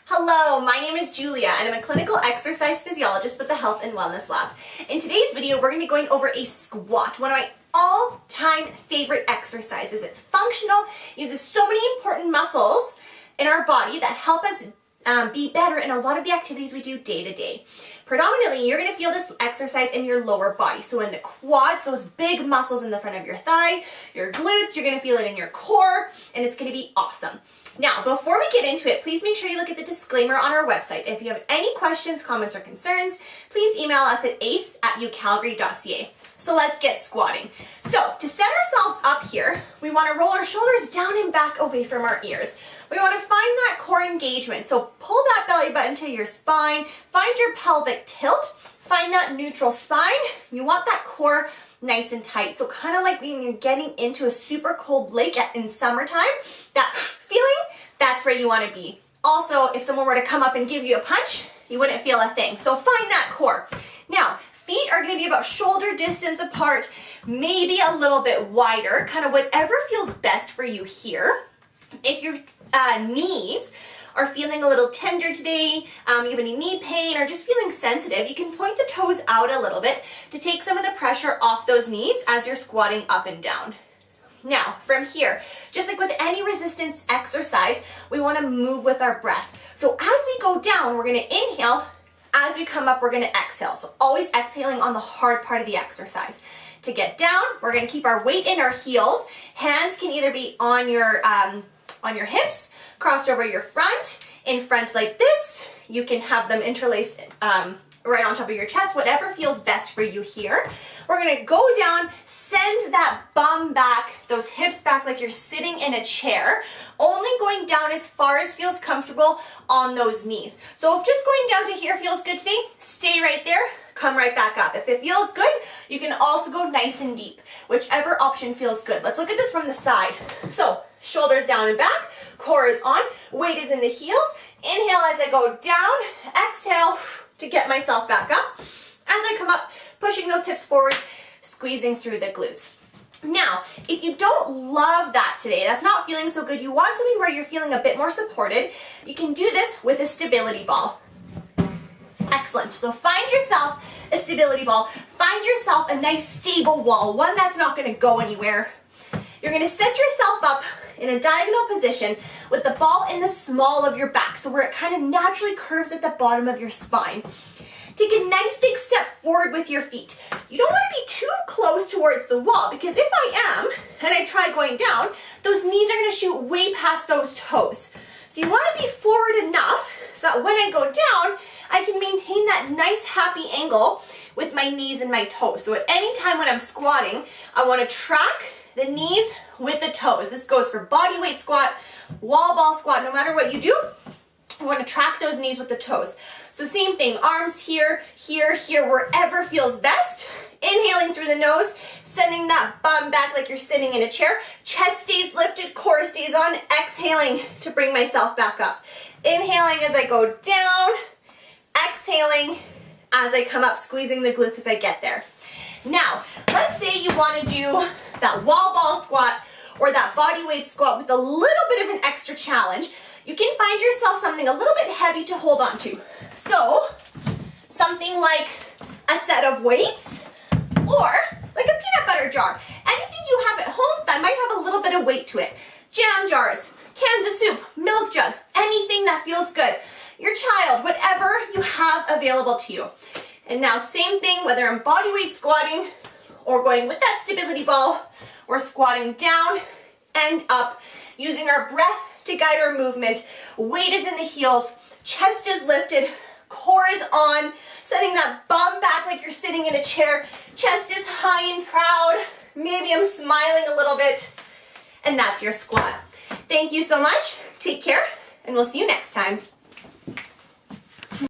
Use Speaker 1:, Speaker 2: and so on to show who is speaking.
Speaker 1: Hello, my name is Julia and I'm a clinical exercise physiologist with the Health and Wellness Lab. In today's video, we're going to be going over a squat, one of my all-time favorite exercises. It's functional, uses so many important muscles in our body that help us be better in a lot of the activities we do day to day. Predominantly, you're going to feel this exercise in your lower body. So in the quads, those big muscles in the front of your thigh, your glutes, you're going to feel it in your core, and it's going to be awesome. Now, before we get into it, please make sure you look at the disclaimer on our website. If you have any questions, comments, or concerns, please email us at ace@ucalgary.ca. So let's get squatting. So to set ourselves up here, we want to roll our shoulders down and back away from our ears. We want to find that core engagement. So pull that belly button to your spine, find your pelvic tilt, find that neutral spine. You want that core nice and tight. So kind of like when you're getting into a super cold lake in summertime, that feeling, that's where you want to be. Also, if someone were to come up and give you a punch, you wouldn't feel a thing. So find that core. Now, feet are going to be about shoulder distance apart, maybe a little bit wider, kind of whatever feels best for you here. If your knees are feeling a little tender today, you have any knee pain or just feeling sensitive, you can point the toes out a little bit to take some of the pressure off those knees as you're squatting up and down. Now, from here, just like with any resistance exercise, we want to move with our breath. So as we go down, we're going to inhale. As we come up, we're going to exhale. So always exhaling on the hard part of the exercise. To get down, we're going to keep our weight in our heels. Hands can either be on your hips, crossed over your front, in front like this. You can have them interlaced right on top of your chest, whatever feels best for you here. We're going to go down, send that bum back, those hips back like you're sitting in a chair, only going down as far as feels comfortable on those knees. So if just going down to here feels good today, stay right there, come right back up. If it feels good, you can also go nice and deep, whichever option feels good. Let's look at this from the side. So shoulders down and back, core is on, weight is in the heels. Inhale as I go down, exhale to get myself back up. As I come up, pushing those hips forward, squeezing through the glutes. Now, if you don't love that today, that's not feeling so good, you want something where you're feeling a bit more supported, you can do this with a stability ball. Excellent. So find yourself a stability ball. Find yourself a nice stable wall, one that's not going to go anywhere. You're going to set yourself up in a diagonal position with the ball in the small of your back, so where it kind of naturally curves at the bottom of your spine. Take a nice big step forward with your feet. You don't want to be too close towards the wall, because if I am, and I try going down, those knees are going to shoot way past those toes. So you want to be forward enough so that when I go down, I can maintain that nice happy angle with my knees and my toes. So at any time when I'm squatting, I want to track the knees with the toes. This goes for body weight squat, wall ball squat, no matter what you do, you want to track those knees with the toes. So same thing, arms here, here, here, wherever feels best. Inhaling through the nose, sending that bum back like you're sitting in a chair. Chest stays lifted, core stays on. Exhaling to bring myself back up. Inhaling as I go down, exhaling as I come up, squeezing the glutes as I get there. Now, let's say you want to do that wall ball squat or that body weight squat with a little bit of an extra challenge. You can find yourself something a little bit heavy to hold on to. So, something like a set of weights or like a peanut butter jar. Anything you have at home that might have a little bit of weight to it. Jam jars, cans of soup, milk jugs, anything that feels good. Your child, whatever you have available to you. And now same thing, whether I'm body weight squatting or going with that stability ball, we're squatting down and up, using our breath to guide our movement. Weight is in the heels, chest is lifted, core is on, sending that bum back like you're sitting in a chair, chest is high and proud, maybe I'm smiling a little bit, and that's your squat. Thank you so much, take care, and we'll see you next time.